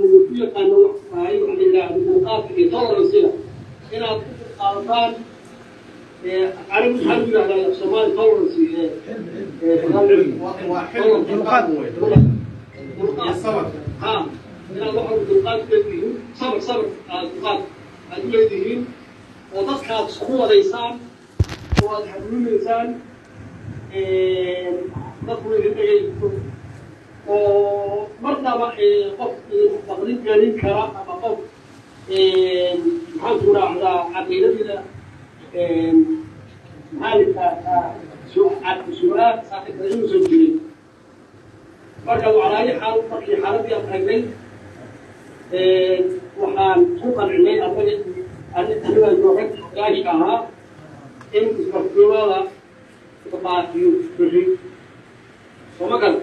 يقانو هاي وحنا لا نقاط يطور يصير هنا قاطان عارف مش حد على الصومال يطور يصير واحد نقاط الصبر ها هنا واحد نقاط كثير صبر نقاط هذول يدين وضغط سكوة ليسان وحلول ليسان نقول هنا ومرنا قف تقريبا جالين كرا أما قف محاولة على عقيدتنا هذه سؤال صاحب رئيس الجريمة مركزوا على أي حال في حالتي أبغى وحان سوق العلمي أبغى أن الجوهر داشها إن استقبلوا تبع يوسف وما كان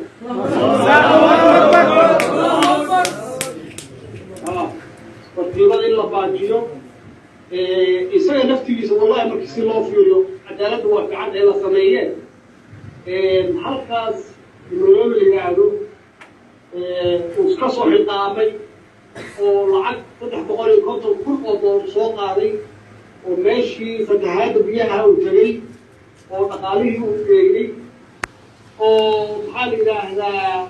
تقريبا إلا باجيو إسرائيل نفتي والله ما كسر الله فيو عدالة وقعت إلى صنايع حلقة اليوم اللي قاعدوا وسكسوا حطامي ولعق فتح بقولي كنت كل قطر صوت علي وماشي فتحات بيها وتري وتقاليه وتري ومحل إذا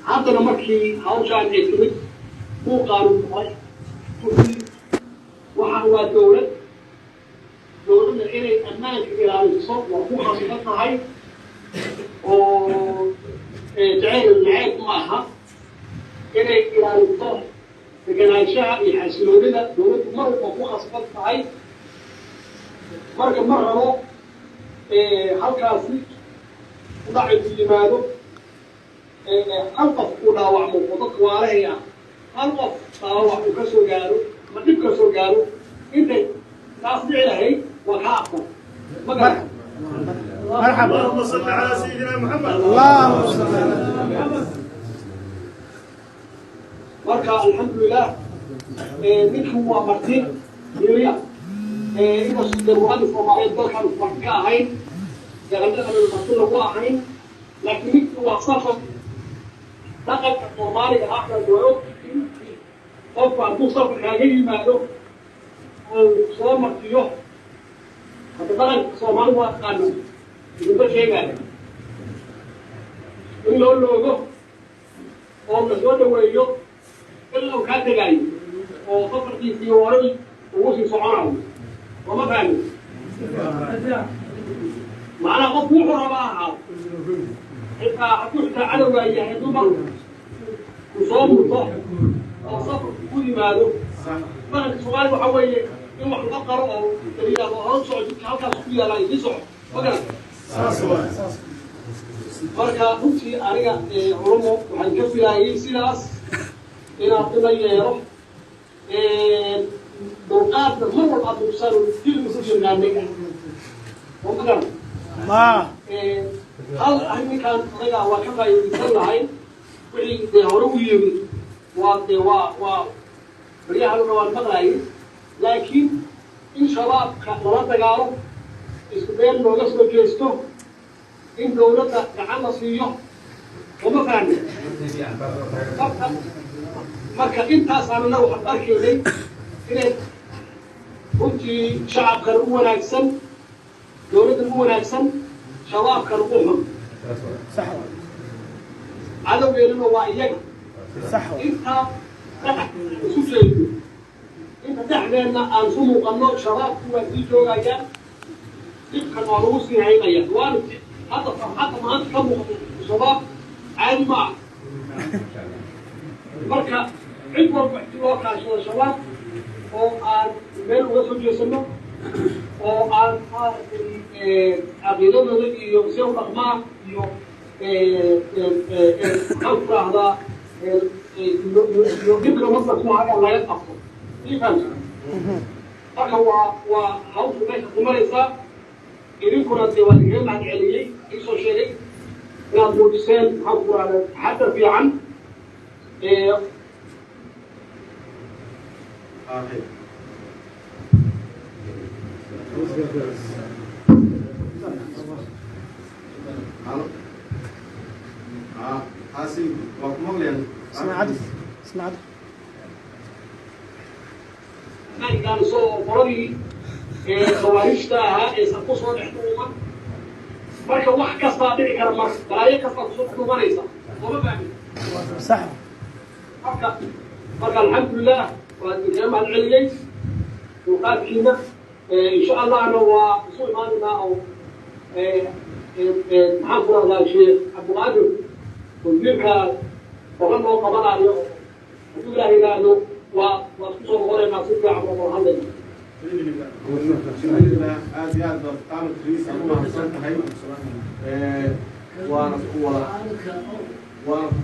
haddana markii hawshaan ay timid uu qaanuun tahay waxaan waa dowladda inay ammaanka ilaaliso waa ku khasban tahay oo jacayl naceeb ma aha inay ilaaliso deganaanshaha iyo xasiloonida dowladdu mar walba ku khasban tahay marka ma rabo halkaasi udhaci ku yimaado halqaf uu dhaawacmo oo dadka waalahaya halqaf dhaawac uu ka soo gaaro ma dhib ka soo gaaro intay taas dhici lahayd waa kaa aqbal مرحبا اللهم صل على سيدنا محمد اللهم صل على محمد marka alxamdulilah ninkii waa martin yiriya inkastoo dowladda Soomaaliyeed dalkan wax ka ahayn dagaalada martin lagu ahayn laakiin ninkii waa safar dhaqanka Soomaaliga ahna dowlad qofka hadduu safar kaaga yimaado oo soo martiyo hadda dhaqanka Soomaaliga waa qaanuun inta sheegaya in loo loogo oo la soo dhaweeyo إلا وكان جاي وفكر في ورقي ووصل صعانه وما فاهم معنا قطوع رباها إذا حكوت على وجه هدوما وصوم وصح وصفر كل ماله ما السؤال وحوي يوم الفقر أو تريد أو صعد كذا سويا لا يسوع فقط مركا أنتي أريا علمه وحنكفي لا يسيلاس إلى طليعه دوقات مرة أبوسر كل مسجد نامك وكذا ما هل أهمي كان طليعه وكذا يصير هاي وعي هروي ريح الروان مغلاي لكن إن شاء الله لا تجارب استبين نوجس بجستو إن دولتنا كعنا صيّة وما فاهم marka intaas aan la wax arkaynay inay runtii shacabka u wanaagsan dowladda u wanaagsan shabaabka u xun صح cadawgeeduna waa iyaga صح inta isu jeedo inta dhexdeedna aan su muuqanno shabaabku waa sii joogayaan dhibkan waa lagu sii haynaya waana hadda maanta ka muuqato shabaab caadi ma aha marka cid walba loo kaashado shabaab oo aan meel uga soo jeesano oo aan caqiidadooda iyo si u dhaqmaan iyo maxaan ku rahdaa iyo dhibka masalku haga laga qabto ifahamsa marka waa hawshu meesha ku maraysaa idinkuna dee waa igaga mahad celiyey iisoo sheegay inaad muujiseen maxaan ku rahdaa taxadar fiican Halo. حاسي وكمغلين اسمع عدل اسمع عدل يعني كان صو فرضي خوارجتها يسقطون حكومة marka wax kasta dhici kara mar balaayo kasta ku dhumanaysa oo ma fahmin صح marka alxamdulillah waa jaamac celiyay وقادكينا ان شاء الله انا وصول مالنا او محافظ الله الشيخ عبد القادر وذكر وقلنا قبل عليه وقول له انه وخصوصا غير ما صدق عبد الله alhamdulillah aad iyo aad baad qaamad riis ugu mahadsan tahay waana ku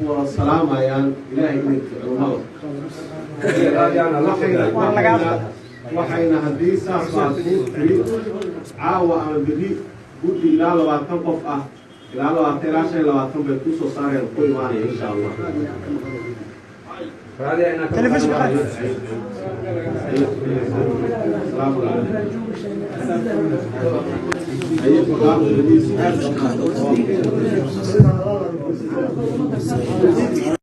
wada salaamayaan ilaahay idinka culimada waxayna haddii saas baa kuu tiri caawa ama berri guddi ilaa 20 qof ah ilaa 20 ilaa 25 bay ku soo saareen ku imaanaya insha allah تلفزيون السلام عليكم